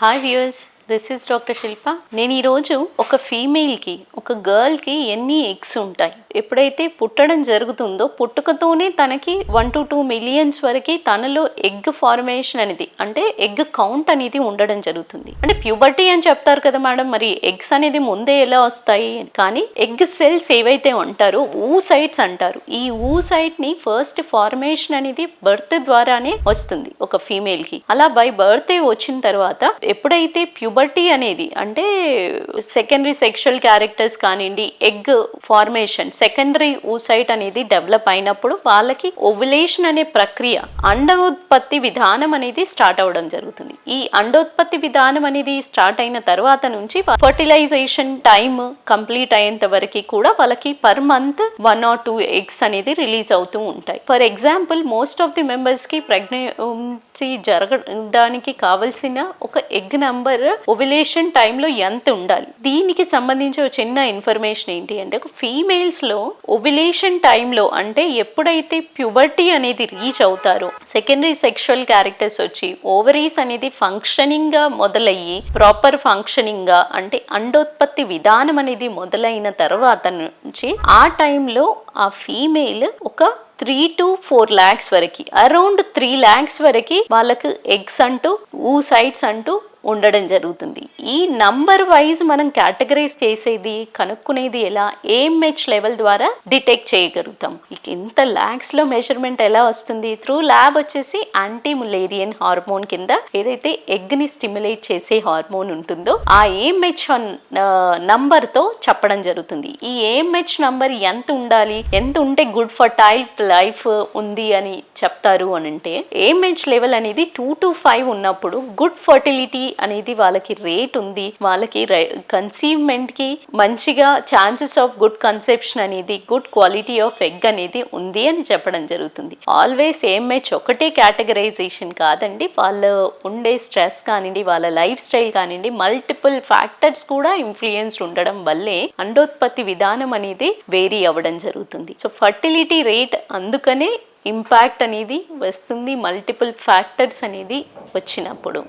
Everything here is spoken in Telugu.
Hi viewers, this is doctor Shilpa. నేను ఈరోజు ఒక ఫీమేల్కి, ఒక గర్ల్కి ఎన్ని ఎగ్స్ ఉంటాయి, ఎప్పుడైతే పుట్టడం జరుగుతుందో పుట్టుకతోనే తనకి 1 to 2 మిలియన్స్ వరకు తనలో ఎగ్ ఫార్మేషన్ అనేది, అంటే ఎగ్ కౌంట్ అనేది ఉండడం జరుగుతుంది. అంటే ప్యూబర్టీ అని చెప్తారు కదా మేడం, మరి ఎగ్స్ అనేది ముందే ఎలా వస్తాయి? కానీ ఎగ్ సెల్స్ ఏవైతే ఉంటారో ఊసైట్స్ అంటారు. ఈ ఊసైట్ని ఫస్ట్ ఫార్మేషన్ అనేది బర్త్ ద్వారానే వస్తుంది ఒక ఫీమేల్కి. అలా బై బర్త్ వచ్చిన తర్వాత ఎప్పుడైతే ప్యూబర్టీ అనేది, అంటే సెకండరీ సెక్షువల్ క్యారెక్టర్స్ కానివ్వండి, ఎగ్ ఫార్మేషన్ సెకండరీ ఊసైట్ అనేది డెవలప్ అయినప్పుడు వాళ్ళకి ఓవ్యులేషన్ అనే ప్రక్రియ, అండోత్పత్తి విధానం అనేది స్టార్ట్ అవ్వడం జరుగుతుంది. ఈ అండోత్పత్తి విధానం అనేది స్టార్ట్ అయిన తర్వాత నుంచి ఫర్టిలైజేషన్ టైమ్ కంప్లీట్ అయ్యేంత వరకు కూడా వాళ్ళకి పర్ మంత్ 1 or 2 ఎగ్స్ అనేది రిలీజ్ అవుతూ ఉంటాయి. For example, most of the members కి ప్రెగ్నెన్సీ జరగడానికి కావలసిన ఒక ఎగ్ నంబర్ ఓవ్యులేషన్ టైంలో ఎంత ఉండాలి, దీనికి సంబంధించి ఒక చిన్న ఇన్ఫర్మేషన్ ఏంటి అంటే, ఒక ఫీమేల్స్ లో ఓవ్యులేషన్ టైంలో, అంటే ఎప్పుడైతే ప్యూబర్టీ అనేది రీచ్ అవుతారో సెకండరీ సెక్షువల్ క్యారెక్టర్స్ వచ్చి ఓవరీస్ అనేది ఫంక్షనింగ్ గా మొదలయ్యి ప్రాపర్ ఫంక్షనింగ్ గా, అంటే అండోత్పత్తి విధానం అనేది మొదలైన తర్వాత నుంచి ఆ టైంలో ఆ ఫీమేల్ ఒక 3 to 4 lakhs వరకు, అరౌండ్ 3 lakhs వరకు వాళ్ళకు ఎగ్స్ అంటూ ఊసైట్స్ అంటూ ఉండడం జరుగుతుంది. ఈ నంబర్ వైజ్ మనం కేటగరైజ్ చేసేది, కనుక్కునేది ఎలా? AMH లెవెల్ ద్వారా డిటెక్ట్ చేయగలుగుతాం. ఇక ఇంత ల్యాక్స్ లో మెజర్మెంట్ ఎలా వస్తుంది? త్రూ ల్యాబ్ వచ్చేసి యాంటీ ములేరియన్ హార్మోన్ కింద ఏదైతే ఎగ్ ని స్టిమ్యులేట్ చేసే హార్మోన్ ఉంటుందో ఆ AMH నంబర్ తో చెప్పడం జరుగుతుంది. ఈ AMH నంబర్ ఎంత ఉండాలి, ఎంత ఉంటే గుడ్ ఫర్టైల్ లైఫ్ ఉంది అని చెప్తారు అని అంటే, AMH లెవెల్ అనేది 2 to 5 ఉన్నప్పుడు గుడ్ ఫర్టిలిటీ అనేది వాళ్ళకి రేట్ ఉంది, వాళ్ళకి కన్సీవ్మెంట్ కి మంచిగా ఛాన్సెస్ ఆఫ్ గుడ్ కన్సెప్షన్ అనేది, గుడ్ క్వాలిటీ ఆఫ్ ఎగ్ అనేది ఉంది అని చెప్పడం జరుగుతుంది. ఆల్వేస్ AMH ఒకటే కేటగరైజేషన్ కాదండి, వాళ్ళు ఉండే స్ట్రెస్ కానివ్వండి, వాళ్ళ లైఫ్ స్టైల్ కానివ్వండి, మల్టిపుల్ ఫ్యాక్టర్స్ కూడా ఇన్ఫ్లుయెన్స్ ఉండడం వల్లే అండోత్పత్తి విధానం అనేది వేరీ అవ్వడం జరుగుతుంది. సో ఫర్టిలిటీ రేట్ అందుకనే ఇంపాక్ట్ అనేది వస్తుంది, మల్టిపుల్ ఫ్యాక్టర్స్ అనేది వచ్చినప్పుడు.